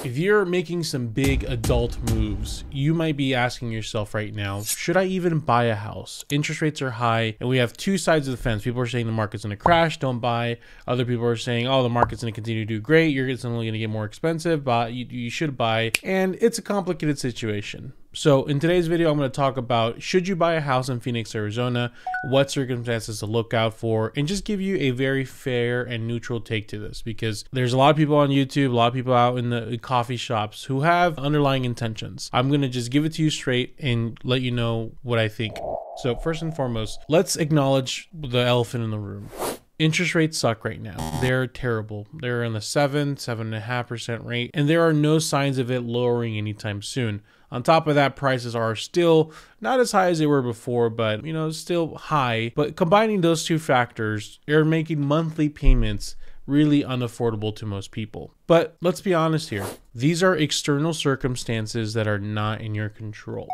If you're making some big adult moves, you might be asking yourself right now, should I even buy a house? Interest rates are high and we have two sides of the fence. People are saying the market's going to crash, don't buy. Other people are saying, oh, the market's going to continue to do great. It's only going to get more expensive, but you should buy. And it's a complicated situation. So in today's video, I'm going to talk about, should you buy a house in Phoenix, Arizona? What circumstances to look out for, and just give you a very fair and neutral take to this, because there's a lot of people on YouTube, a lot of people out in the coffee shops who have underlying intentions. I'm going to just give it to you straight and let you know what I think. So first and foremost, let's acknowledge the elephant in the room. Interest rates suck right now. They're terrible. They're in the 7.5% rate, and there are no signs of it lowering anytime soon. On top of that, prices are still not as high as they were before, but still high. But combining those two factors, they're making monthly payments really unaffordable to most people. But let's be honest here. These are external circumstances that are not in your control.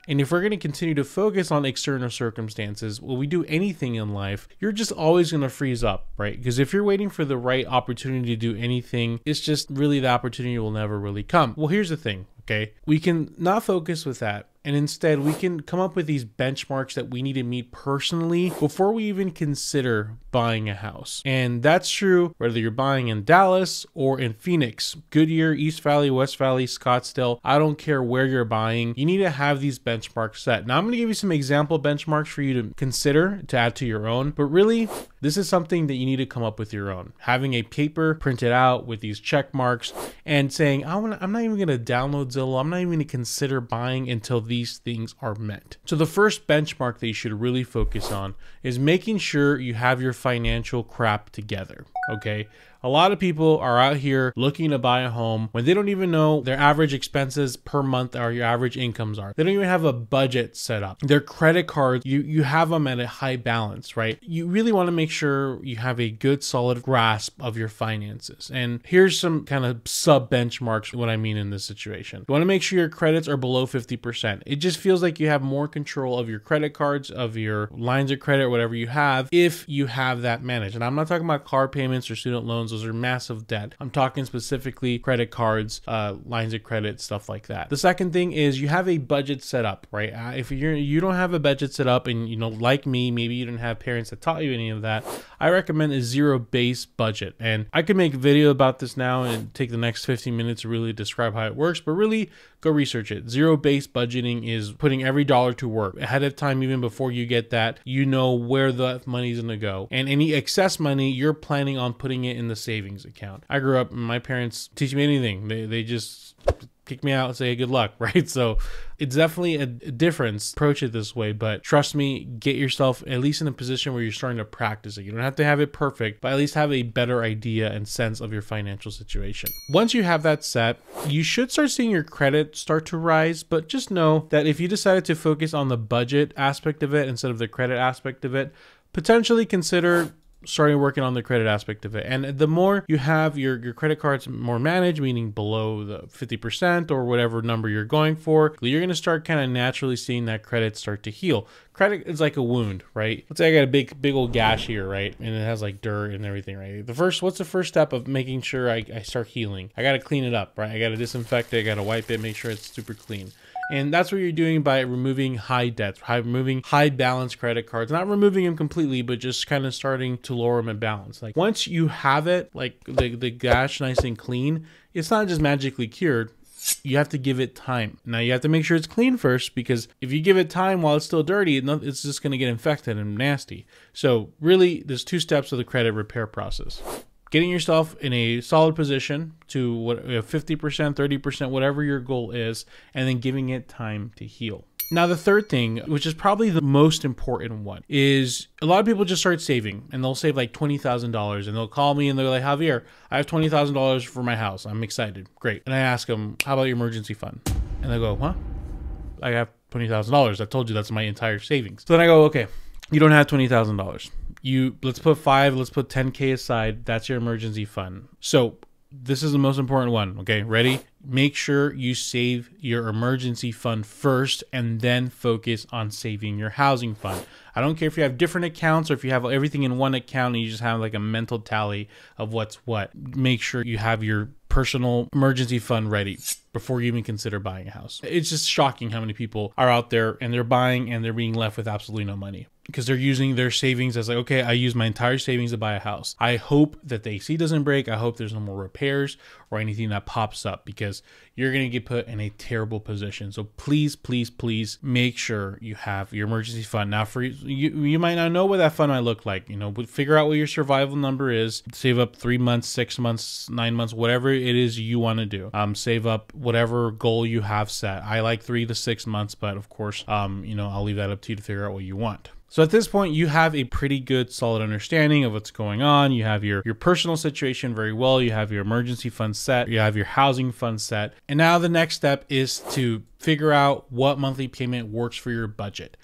And if we're going to continue to focus on external circumstances, when we do anything in life, you're just always going to freeze up, right? Because if you're waiting for the right opportunity to do anything, it's just really the opportunity will never really come. Well, here's the thing, okay? We can not focus with that. And instead, we can come up with these benchmarks that we need to meet personally before we even consider buying a house. And that's true whether you're buying in Dallas or in Phoenix, Goodyear, East Valley, West Valley, Scottsdale. I don't care where you're buying. You need to have these benchmarks set. Now, I'm going to give you some example benchmarks for you to consider to add to your own. But really, this is something that you need to come up with your own. Having a paper printed out with these check marks and saying, I'm not even going to download Zillow. I'm not even going to consider buying until these things are met. So the first benchmark that you should really focus on is making sure you have your financial crap together, okay? A lot of people are out here looking to buy a home when they don't even know their average expenses per month or your average incomes are. They don't even have a budget set up. Their credit cards, you have them at a high balance, right? You really want to make sure you have a good solid grasp of your finances. And here's some kind of sub benchmarks, what I mean in this situation. You want to make sure your credits are below 50%. It just feels like you have more control of your credit cards, of your lines of credit, whatever you have, if you have that managed. And I'm not talking about car payments or student loans. Those are massive debt. I'm talking specifically credit cards, lines of credit, stuff like that. The second thing is you have a budget set up, right? If you don't have a budget set up and like me, maybe you didn't have parents that taught you any of that, I recommend a zero-based budget. And I could make a video about this now and take the next 15 minutes to really describe how it works, but really go research it. Zero-based budgeting is putting every dollar to work ahead of time. Even before you get that, you know where the money's gonna go, and any excess money you're planning on putting it in the savings account. I grew up, my parents teach me anything. They just kick me out and say good luck, right? So it's definitely a difference. Approach it this way, but trust me, get yourself at least in a position where you're starting to practice it. You don't have to have it perfect, but at least have a better idea and sense of your financial situation. Once you have that set, you should start seeing your credit start to rise, but just know that if you decided to focus on the budget aspect of it instead of the credit aspect of it, potentially consider starting working on the credit aspect of it. And the more you have your credit cards more managed, meaning below the 50% or whatever number you're going for, you're going to start kind of naturally seeing that credit start to heal. Credit is like a wound, right? Let's say I got a big old gash here, right? And it has like dirt and everything, right? What's the first step of making sure I start healing? I got to clean it up, right? I got to disinfect it. I got to wipe it, make sure it's super clean. And that's what you're doing by removing high debts, removing high balance credit cards, not removing them completely, but just kind of starting to lower them in balance. Like once you have it, like the gash nice and clean, it's not just magically cured. You have to give it time. Now you have to make sure it's clean first, because if you give it time while it's still dirty, it's just going to get infected and nasty. So really, there's two steps of the credit repair process. Getting yourself in a solid position to 50%, 30%, whatever your goal is, and then giving it time to heal. Now, the third thing, which is probably the most important one, is a lot of people just start saving, and they'll save like $20,000, and they'll call me and they're like, Javier, I have $20,000 for my house. I'm excited. Great. And I ask them, how about your emergency fund? And they go, huh? I have $20,000. I told you that's my entire savings. So then I go, okay, you don't have $20,000. Let's put 10K aside. That's your emergency fund. So this is the most important one. Okay, ready? Make sure you save your emergency fund first and then focus on saving your housing fund. I don't care if you have different accounts or if you have everything in one account and you just have like a mental tally of what's what. Make sure you have your personal emergency fund ready before you even consider buying a house. It's just shocking how many people are out there and they're buying and they're being left with absolutely no money because they're using their savings as like, okay, I use my entire savings to buy a house. I hope that the AC doesn't break. I hope there's no more repairs or anything that pops up, because you're going to get put in a terrible position. So please, please, please make sure you have your emergency fund. Now, for you might not know what that fund might look like, but figure out what your survival number is. Save up 3 months, 6 months, 9 months, whatever it is you want to do. Save up whatever goal you have set. I like 3 to 6 months, but of course, I'll leave that up to you to figure out what you want. So at this point, you have a pretty good, solid understanding of what's going on. You have your personal situation very well. You have your emergency fund set. You have your housing fund set. And now the next step is to figure out what monthly payment works for your budget.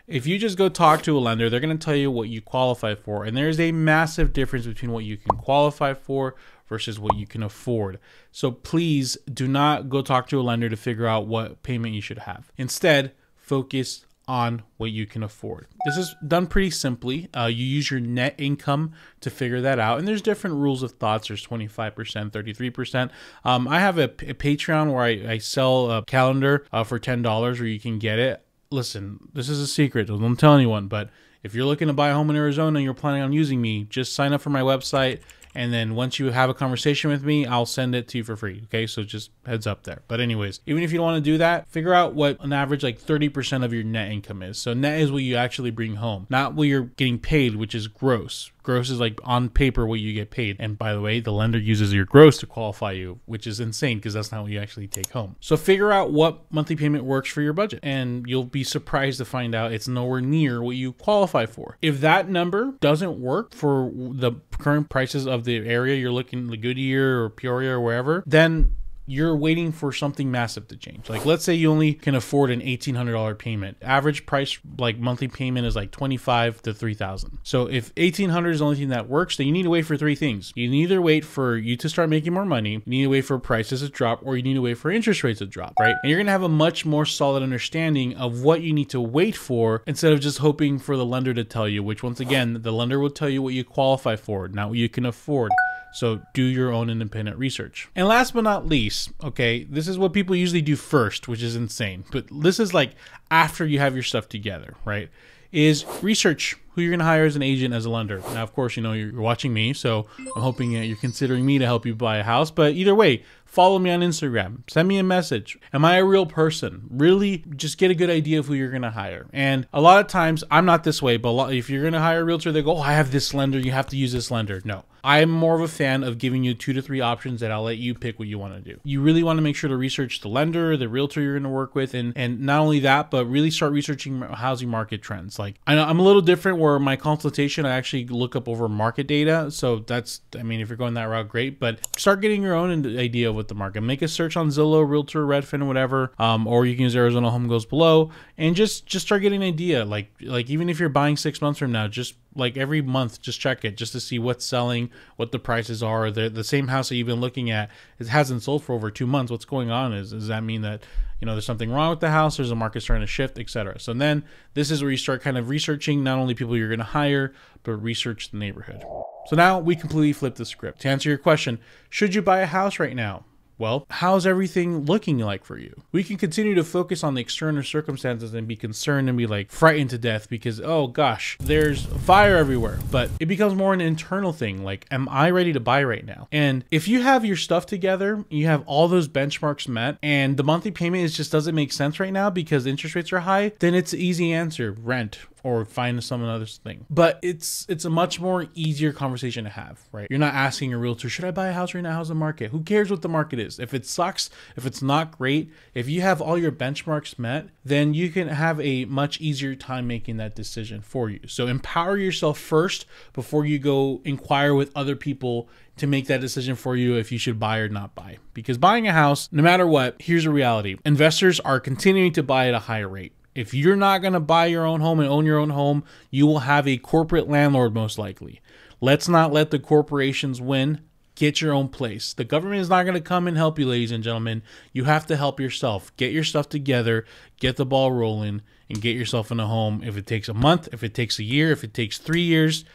If you just go talk to a lender, they're going to tell you what you qualify for. And there's a massive difference between what you can qualify for versus what you can afford. So please do not go talk to a lender to figure out what payment you should have. Instead, focus on what you can afford. This is done pretty simply. You use your net income to figure that out. And there's different rules of thoughts. There's 25%, 33%. I have a Patreon where I sell a calendar for $10 where you can get it. Listen, this is a secret. Don't tell anyone. But if you're looking to buy a home in Arizona and you're planning on using me, just sign up for my website. And then once you have a conversation with me, I'll send it to you for free. Okay, so just heads up there. But anyways, even if you don't want to do that, figure out what an average like 30% of your net income is. So net is what you actually bring home, not what you're getting paid, which is gross. Gross is like on paper what you get paid. And by the way, the lender uses your gross to qualify you, which is insane because that's not what you actually take home. So figure out what monthly payment works for your budget, and you'll be surprised to find out it's nowhere near what you qualify for. If that number doesn't work for the current prices of the area you're looking, the Goodyear or Peoria or wherever, then you're waiting for something massive to change. Like, let's say you only can afford an $1,800 payment. Average price, like monthly payment, is like $2,500 to $3,000. So if $1,800 is the only thing that works, then you need to wait for 3 things. You need to wait for you to start making more money. You need to wait for prices to drop, or you need to wait for interest rates to drop, right? And you're going to have a much more solid understanding of what you need to wait for instead of just hoping for the lender to tell you, which once again, the lender will tell you what you qualify for, not what you can afford. So do your own independent research. And last but not least, okay, this is what people usually do first, which is insane. But this is like after you have your stuff together, right? Is research who you're going to hire as an agent, as a lender. Now, of course, you're watching me, so I'm hoping that you're considering me to help you buy a house. But either way, follow me on Instagram. Send me a message. Am I a real person? Really just get a good idea of who you're going to hire. And a lot of times, I'm not this way, but if you're going to hire a realtor, they go, oh, I have this lender. You have to use this lender. No. I'm more of a fan of giving you 2 to 3 options that I'll let you pick what you want to do. You really want to make sure to research the lender, the realtor you're going to work with, and not only that, but really start researching housing market trends. Like, I know I'm a little different where my consultation, I actually look up over market data. So that's, if you're going that route, great, but start getting your own idea of what the market. Make a search on Zillow, Realtor, Redfin, whatever, or you can use Arizona Home Goes Below, and just start getting an idea. Like even if you're buying 6 months from now, just like every month, just check it just to see what's selling, what the prices are. The same house that you've been looking at, it hasn't sold for over 2 months. What's going on? Does that mean that there's something wrong with the house? There's a market starting to shift, etc. So then this is where you start kind of researching not only people you're going to hire, but research the neighborhood. So now we completely flip the script. To answer your question, should you buy a house right now? Well, how's everything looking like for you? We can continue to focus on the external circumstances and be concerned and be like frightened to death because, oh gosh, there's fire everywhere. But it becomes more an internal thing. Like, am I ready to buy right now? And if you have your stuff together, you have all those benchmarks met, and the monthly payment just doesn't make sense right now because interest rates are high, then it's an easy answer: rent or find some other thing. But it's a much more easier conversation to have, right? You're not asking a realtor, should I buy a house right now? How's the market? Who cares what the market is? If it sucks, if it's not great, if you have all your benchmarks met, then you can have a much easier time making that decision for you. So empower yourself first before you go inquire with other people to make that decision for you if you should buy or not buy. Because buying a house, no matter what, here's a reality. Investors are continuing to buy at a higher rate. If you're not going to buy your own home and own your own home, you will have a corporate landlord most likely. Let's not let the corporations win. Get your own place. The government is not going to come and help you, ladies and gentlemen. You have to help yourself. Get your stuff together, get the ball rolling, and get yourself in a home. If it takes a month, if it takes a year, if it takes 3 years,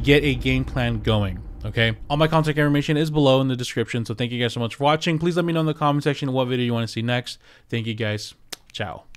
get a game plan going. Okay, all my contact information is below in the description. So thank you guys so much for watching. Please let me know in the comment section what video you want to see next. Thank you guys. Ciao.